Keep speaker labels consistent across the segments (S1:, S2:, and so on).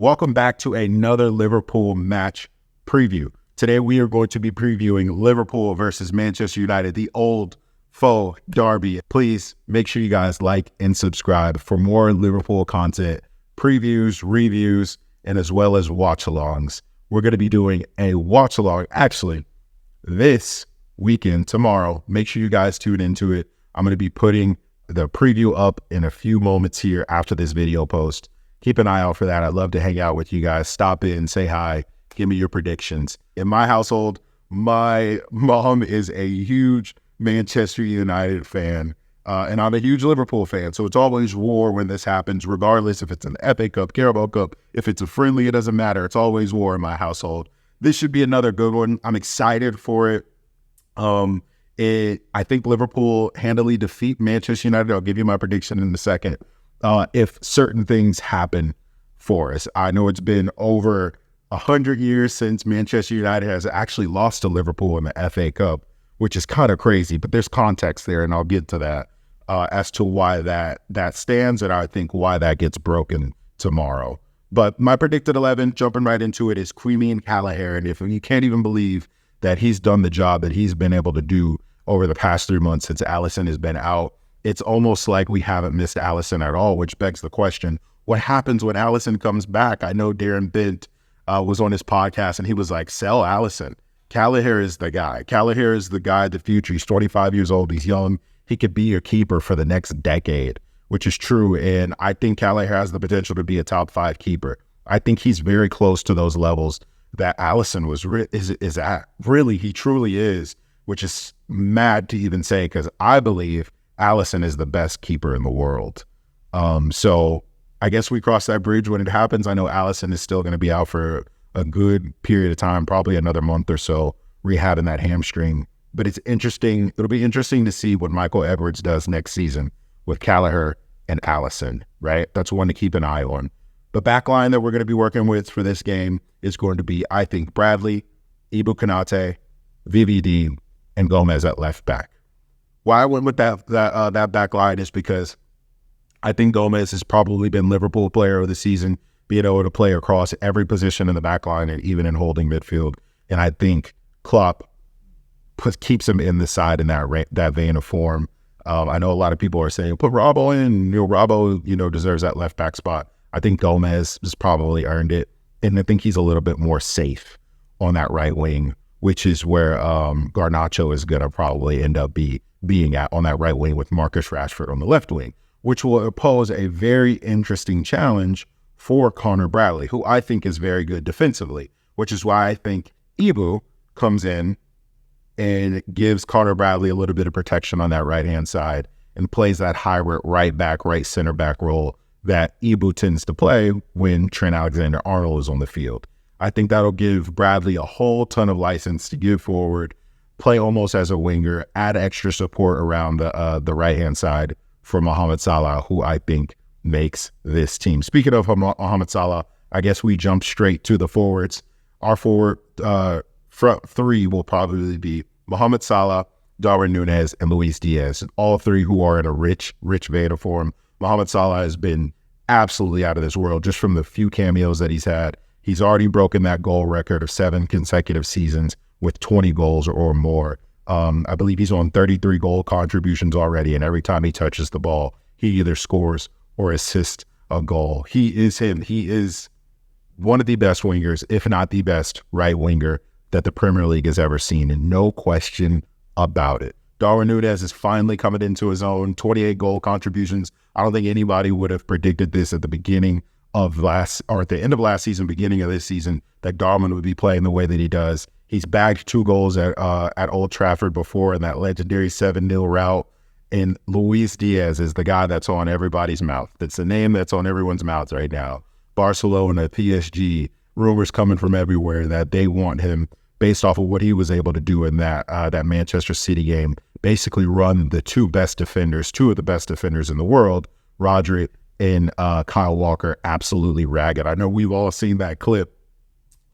S1: Welcome back to another Liverpool match preview. Today we are going to be previewing Liverpool versus Manchester United, the old foe derby. Please make sure you guys like and subscribe for more Liverpool content, previews, reviews, and as well as watch-alongs. We're going to be doing a watch-along actually this weekend, tomorrow. Make sure you guys tune into it. I'm going to be putting the preview up in a few moments here after this video post. Keep an eye out for that. I'd love to hang out with you guys. Stop in, say hi, give me your predictions. In my household, my mom is a huge Manchester United fan, and I'm a huge Liverpool fan. So it's always war when this happens, regardless if it's an FA Cup, Carabao Cup, if it's a friendly, it doesn't matter. It's always war in my household. This should be another good one. I'm excited for it. I think Liverpool handily defeat Manchester United. I'll give you my prediction in a second. If certain things happen for us. I know it's been over 100 years since Manchester United has actually lost to Liverpool in the FA Cup, which is kind of crazy, but there's context there, and I'll get to that as to why that stands, and I think why that gets broken tomorrow. But my predicted 11, jumping right into it, is Creamy Gallagher, and if you can't even believe that he's done the job that he's been able to do over the past 3 months since Alisson has been out, it's almost like we haven't missed Alisson at all, which begs the question, what happens when Alisson comes back? I know Darren Bent was on his podcast, and he was like, sell Alisson. Gallagher is the guy. Gallagher is the guy of the future. He's 25 years old. He's young. He could be your keeper for the next decade, which is true. And I think Gallagher has the potential to be a top 5 keeper. I think he's very close to those levels that Alisson is at. Really, he truly is, which is mad to even say, because I believe Alisson is the best keeper in the world. So I guess we cross that bridge when it happens. I know Alisson is still going to be out for a good period of time, probably another month or so, rehabbing that hamstring. But it's interesting. It'll be interesting to see what Michael Edwards does next season with Gallagher and Alisson, right? That's one to keep an eye on. The backline that we're going to be working with for this game is going to be, I think, Bradley, Ibu Konate, VVD, and Gomez at left back. Why I went with that back line is because I think Gomez has probably been Liverpool player of the season, being able to play across every position in the back line and even in holding midfield. And I think Klopp keeps him in the side in that vein of form. I know a lot of people are saying, put Robbo in. Robbo, deserves that left back spot. I think Gomez has probably earned it. And I think he's a little bit more safe on that right wing, which is where Garnacho is going to probably end up being at on that right wing with Marcus Rashford on the left wing, which will pose a very interesting challenge for Connor Bradley, who I think is very good defensively, which is why I think Ibu comes in and gives Connor Bradley a little bit of protection on that right-hand side and plays that hybrid right back, right center back role that Ibu tends to play when Trent Alexander-Arnold is on the field. I think that'll give Bradley a whole ton of license to give forward, play almost as a winger, add extra support around the right-hand side for Mohamed Salah, who I think makes this team. Speaking of Mohamed Salah, I guess we jump straight to the forwards. Our forward front three will probably be Mohamed Salah, Darwin Nunez, and Luis Diaz, all three who are in a rich vein of form. Mohamed Salah has been absolutely out of this world just from the few cameos that he's had. He's already broken that goal record of 7 consecutive seasons with 20 goals or more. I believe he's on 33 goal contributions already, and every time he touches the ball, he either scores or assists a goal. He is him. He is one of the best wingers, if not the best right winger that the Premier League has ever seen, and no question about it. Darwin Nunez is finally coming into his own, 28 goal contributions. I don't think anybody would have predicted this at the beginning of at the end of last season, beginning of this season, that Darwin would be playing the way that he does. He's bagged 2 goals at Old Trafford before in that legendary 7-0 rout. And Luis Diaz is the guy that's on everybody's mouth. That's the name that's on everyone's mouths right now. Barcelona, PSG, rumors coming from everywhere that they want him based off of what he was able to do in that Manchester City game. Basically run the two of the best defenders in the world, Rodri and Kyle Walker, absolutely ragged. I know we've all seen that clip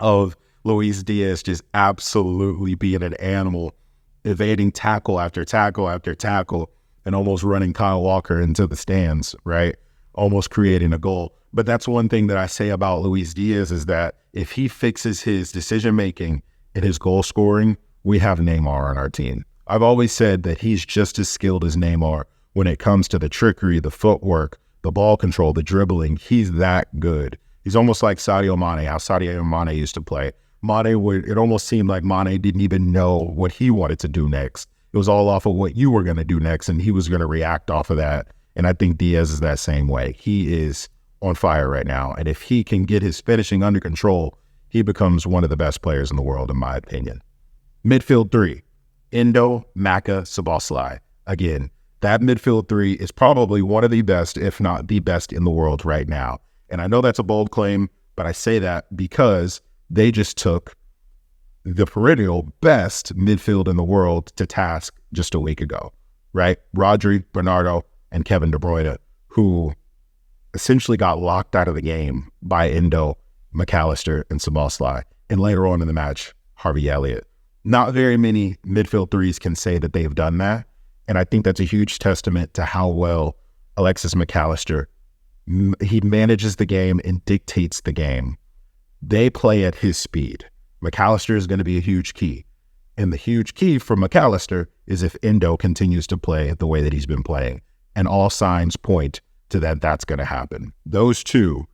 S1: of Luis Diaz just absolutely being an animal, evading tackle after tackle after tackle, and almost running Kyle Walker into the stands, right? Almost creating a goal. But that's one thing that I say about Luis Diaz is that if he fixes his decision-making and his goal scoring, we have Neymar on our team. I've always said that he's just as skilled as Neymar when it comes to the trickery, the footwork, the ball control, the dribbling. He's that good. He's almost like Sadio Mane, how Sadio Mane used to play. It almost seemed like Mane didn't even know what he wanted to do next. It was all off of what you were going to do next, and he was going to react off of that. And I think Diaz is that same way. He is on fire right now. And if he can get his finishing under control, he becomes one of the best players in the world, in my opinion. Midfield 3, Endo, Maka, Szoboszlai. Again, that midfield 3 is probably one of the best, if not the best in the world right now. And I know that's a bold claim, but I say that because they just took the perennial best midfield in the world to task just a week ago, right? Rodri, Bernardo, and Kevin De Bruyne, who essentially got locked out of the game by Endo, McAllister, and Szoboszlai. And later on in the match, Harvey Elliott. Not very many midfield threes can say that they've done that. And I think that's a huge testament to how well Alexis McAllister, he manages the game and dictates the game. They play at his speed. McAllister is going to be a huge key. And the huge key for McAllister is if Endo continues to play the way that he's been playing. And all signs point to that's going to happen. Those two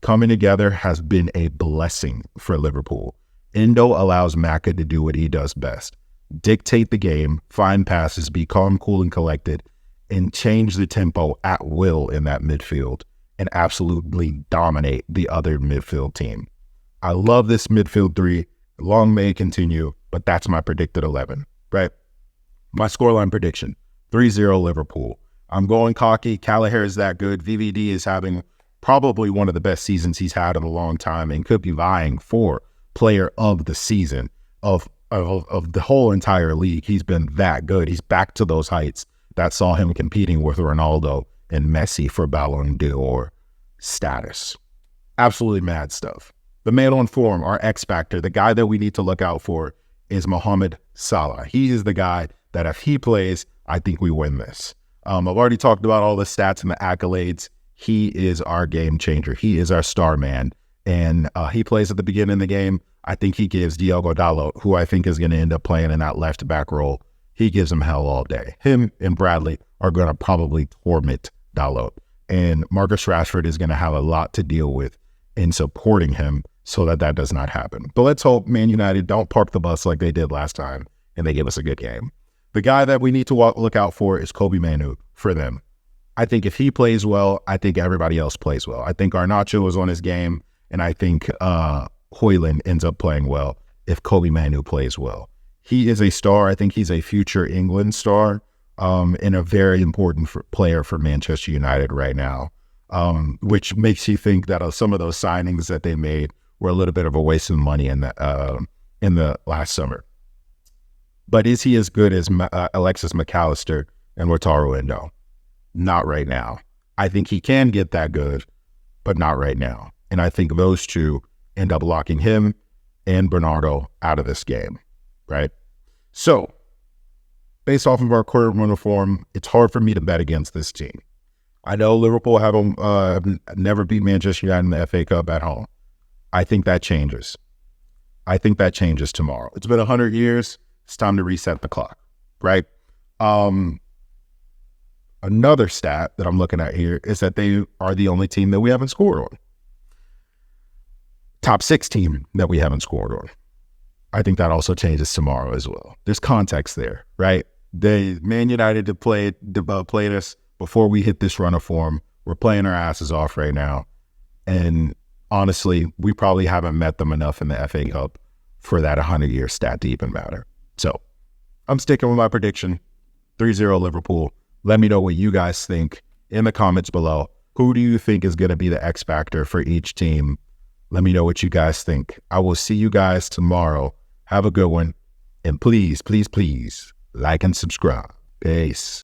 S1: coming together has been a blessing for Liverpool. Endo allows Maka to do what he does best. Dictate the game, find passes, be calm, cool, and collected, and change the tempo at will in that midfield and absolutely dominate the other midfield team. I love this midfield 3. Long may it continue, but that's my predicted 11, right? My scoreline prediction, 3-0 Liverpool. I'm going cocky. Callagher is that good. VVD is having probably one of the best seasons he's had in a long time and could be vying for player of the season of the whole entire league. He's been that good. He's back to those heights that saw him competing with Ronaldo and Messi for Ballon d'Or status. Absolutely mad stuff. The man on form, our X factor, the guy that we need to look out for is Mohamed Salah. He is the guy that if he plays, I think we win this. I've already talked about all the stats and the accolades. He is our game changer. He is our star man. And he plays at the beginning of the game. I think he gives Diogo Dalot, who I think is going to end up playing in that left back role, he gives him hell all day. Him and Bradley are going to probably torment Dalot. And Marcus Rashford is going to have a lot to deal with in supporting him so that does not happen. But let's hope Man United don't park the bus like they did last time and they give us a good game. The guy that we need to look out for is Kobe Manoo for them. I think if he plays well, I think everybody else plays well. I think Garnacho is on his game, and I think Hoijlund ends up playing well if Kobe Manoo plays well. He is a star. I think he's a future England star and a very important player for Manchester United right now, which makes you think that some of those signings that they made were a little bit of a waste of money in the last summer. But is he as good as Alexis McAllister and Wataru Endo? Not right now. I think he can get that good, but not right now. And I think those two end up locking him and Bernardo out of this game, right? So, based off of our current run of form, it's hard for me to bet against this team. I know Liverpool have never beat Manchester United in the FA Cup at home. I think that changes. I think that changes tomorrow. It's been 100 years. It's time to reset the clock, right? Another stat that I'm looking at here is that they are the only team that we haven't scored on. Top 6 team that we haven't scored on. I think that also changes tomorrow as well. There's context there, right? Man United played us before we hit this run of form. We're playing our asses off right now. And honestly, we probably haven't met them enough in the FA Cup for that 100-year stat to even matter. So I'm sticking with my prediction, 3-0 Liverpool. Let me know what you guys think in the comments below. Who do you think is going to be the X factor for each team? Let me know what you guys think. I will see you guys tomorrow. Have a good one. And please, please, please, like and subscribe. Peace.